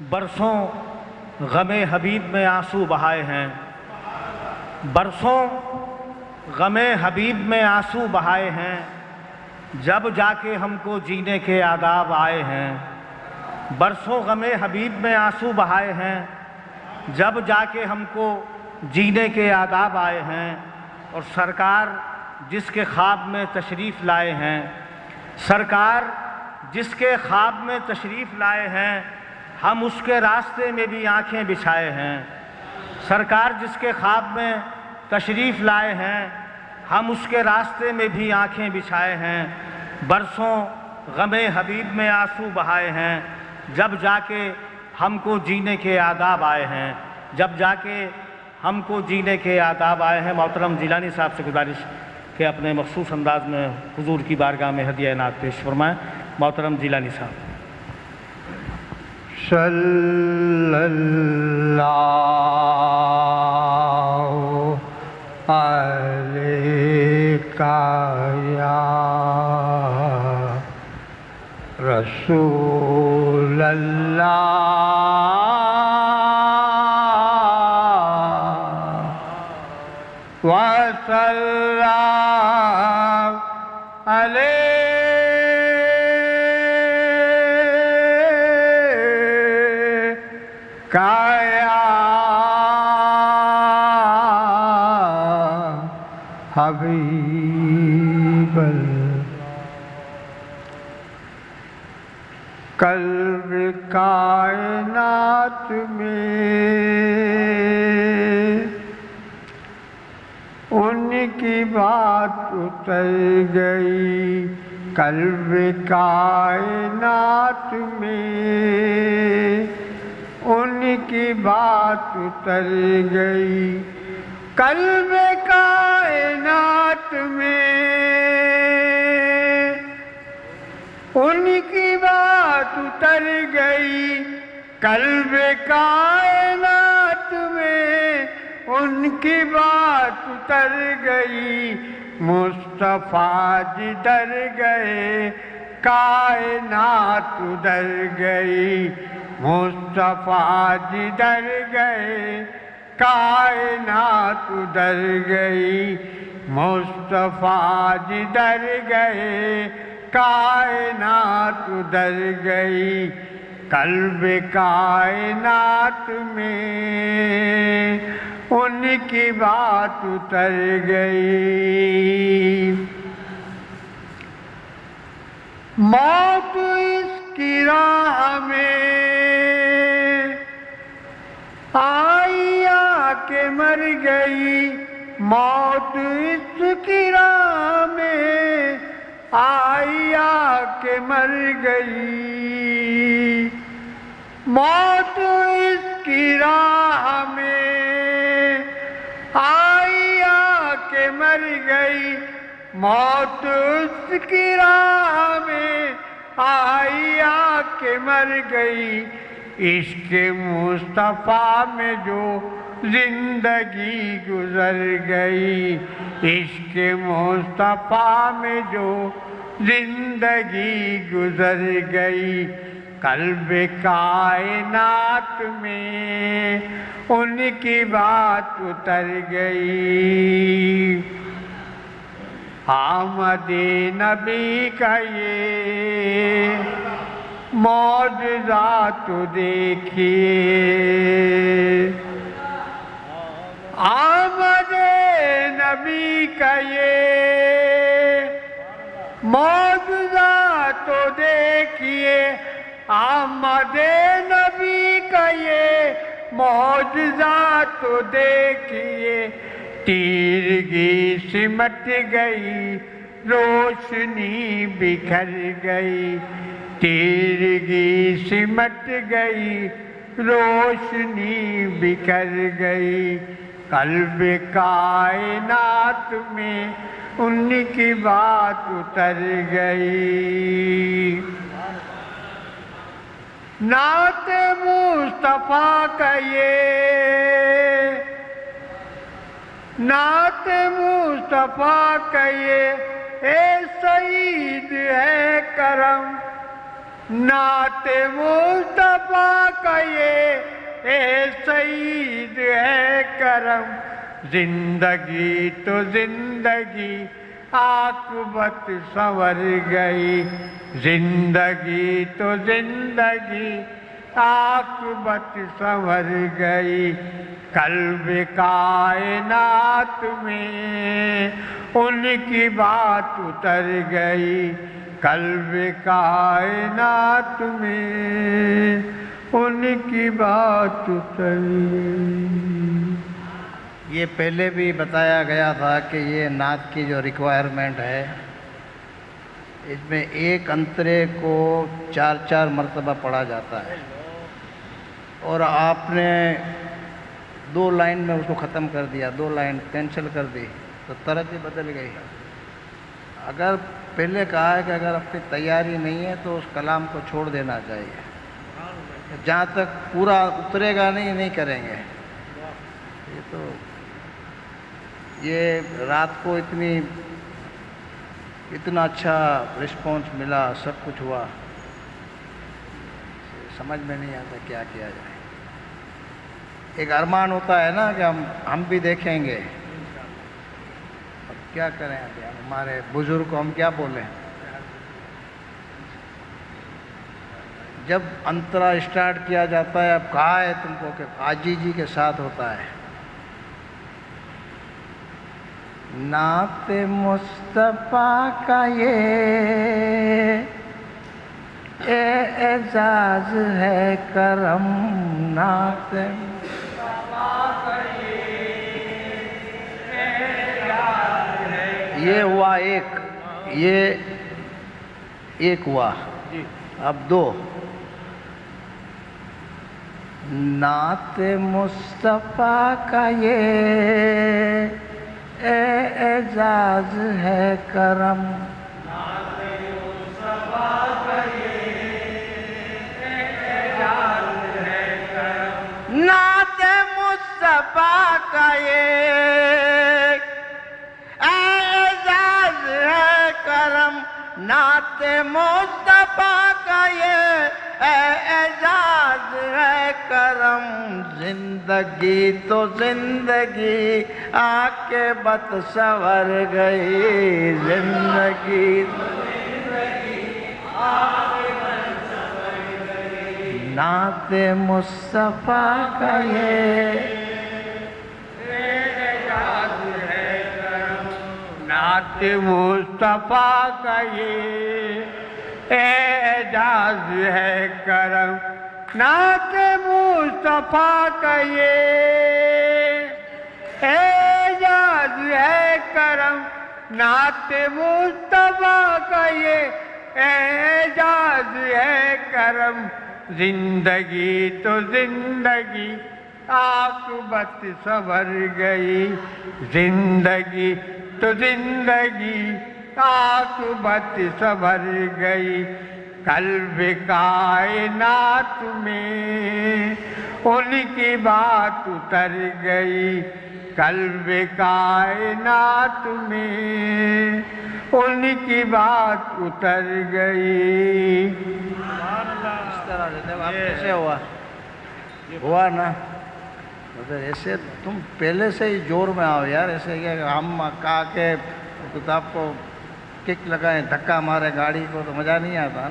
برسوں غم حبیب میں آنسو بہائے ہیں، برسوں غم حبیب میں آنسو بہائے ہیں، جب جا کے ہم کو جینے کے آداب آئے ہیں۔ برسوں غم حبیب میں آنسو بہائے ہیں، جب جا کے ہم کو جینے کے آداب آئے ہیں۔ اور سرکار جس کے خواب میں تشریف لائے ہیں، سرکار جس کے خواب میں تشریف لائے ہیں، ہم اس کے راستے میں بھی آنکھیں بچھائے ہیں۔ سرکار جس کے خواب میں تشریف لائے ہیں، ہم اس کے راستے میں بھی آنکھیں بچھائے ہیں۔ برسوں غم حبیب میں آنسو بہائے ہیں، جب جا کے ہم کو جینے کے آداب آئے ہیں، جب جا کے ہم کو جینے کے آداب آئے ہیں۔ محترم جیلانی صاحب سے گزارش کہ اپنے مخصوص انداز میں حضور کی بارگاہ میں ہدیہ نعت پیش فرمائیں۔ محترم جیلانی صاحب۔ صلی اللہ علیہ یا رسول اللہ وسلم علیہ حبیب قلب کائنات میں ان کی بات اتر گئی، قلب کائنات میں ان کی بات اتر گئی، قلب کائنات میں ان کی بات اتر گئی، قلب کائنات میں ان کی بات اتر گئی۔ مصطفیٰ جدھر گئے کائنات ادھر گئی، مصطفیٰ جدھر گئے کائنات ادھر گئی، مصطفیٰ جدھر گئے کائنات ادھر گئی، قلب کائنات میں ان کی بات اتر گئی۔ موت اس کی راہ میں آئی آ کے مر گئی، موت اس کی راہ میں آئی آ کے مر گئی، موت اس کی راہ میں آئی آ کے مر گئی، موت اس کی راہ میں آئی آ کے مر گئی۔ عشق مصطفیٰ میں جو زندگی گزر گئی، عشق مصطفیٰ میں جو زندگی گزر گئی، قلب کائنات میں ان کی بات اتر گئی۔ آمد نبی کا یہ معجزہ تو دیکھیے، آمد نبی کا یہ معجزہ تو دیکھیے، آمد نبی کا یہ معجزہ تو دیکھیے، تیرگی سمٹ گئی روشنی بکھر گئی، تیرگی سمٹ گئی روشنی بکھر گئی، قلب کائنات میں ان کی بات اتر گئی۔ نعت مصطفیٰ کا یہ، نعت مصطفیٰ کا یہ اے سعید ہے کرم، نعت مصطفیٰ کا یہ کرم زندگی تو زندگی عاقبت سنور گئی زندگی تو زندگی عاقبت سنور گئی قلب کائنات میں ان کی بات اتر گئی قلب کائنات میں ان کی بات اتر گئی۔ یہ پہلے بھی بتایا گیا تھا کہ یہ نعت کی جو ریکوائرمنٹ ہے اس میں ایک انترے کو 4 مرتبہ پڑھا جاتا ہے، اور آپ نے 2 لائن میں اس کو ختم کر دیا، 2 لائن کینسل کر دی تو ترتیب بدل گئی۔ اگر پہلے کہا ہے کہ اگر اپنی تیاری نہیں ہے تو اس کلام کو چھوڑ دینا چاہیے، جہاں تک پورا اترے گا نہیں کریں گے۔ یہ رات کو اتنا اچھا رسپانس ملا، سب کچھ ہوا، سمجھ میں نہیں آتا کیا کیا جائے۔ ایک ارمان ہوتا ہے نا کہ ہم بھی دیکھیں گے، اب کیا کریں، ابھی ہمارے بزرگ کو ہم کیا بولیں۔ جب انترا اسٹارٹ کیا جاتا ہے، اب کہا ہے تم کو کہ عاجزی کے ساتھ ہوتا ہے۔ نعت مصطفیٰ کا یہ اعزاز ہے کرم، نعت مصطفیٰ کا یہ اعزاز ہے۔ یہ ہوا ایک، یہ ایک ہوا، اب 2۔ نعت مصطفیٰ کا یہ اعزاز ہے کرم، نعت مصطفیٰ کا یہ اعزاز ہے کرم، نعت مصطفیٰ کا یہ اعزاز ہے کرم، نعت مصطفیٰ کا یہ اعزاز ہے کرم، زندگی تو زندگی عاقبت سنور گئی، زندگی تو زندگی عاقبت سنور گئی، نعت مصطفیٰ کا یہ اعزاز ہے کرم، نعت مصطفیٰ کا یہ اعزاز ہے کرم، نعت مصطفیٰ کا یہ اعزاز ہے کرم، نعت مصطفیٰ کا یہ اعزاز ہے کرم، زندگی تو زندگی عاقبت سنور گئی، زندگی تو زندگی عاقبت سنور گئی، قلب کائنات میں ان کی بات اتر گئی، قلب کائنات میں ان کی بات اتر گئی۔ اس طرح سے اب کیسے ہوا نا، مگر ایسے تم پہلے سے ہی زور میں آؤ یار، ایسے کہ ہم کہا کہ کتاب کو کک لگائیں، دھکا مارے گاڑی کو، تو مزہ نہیں آتا۔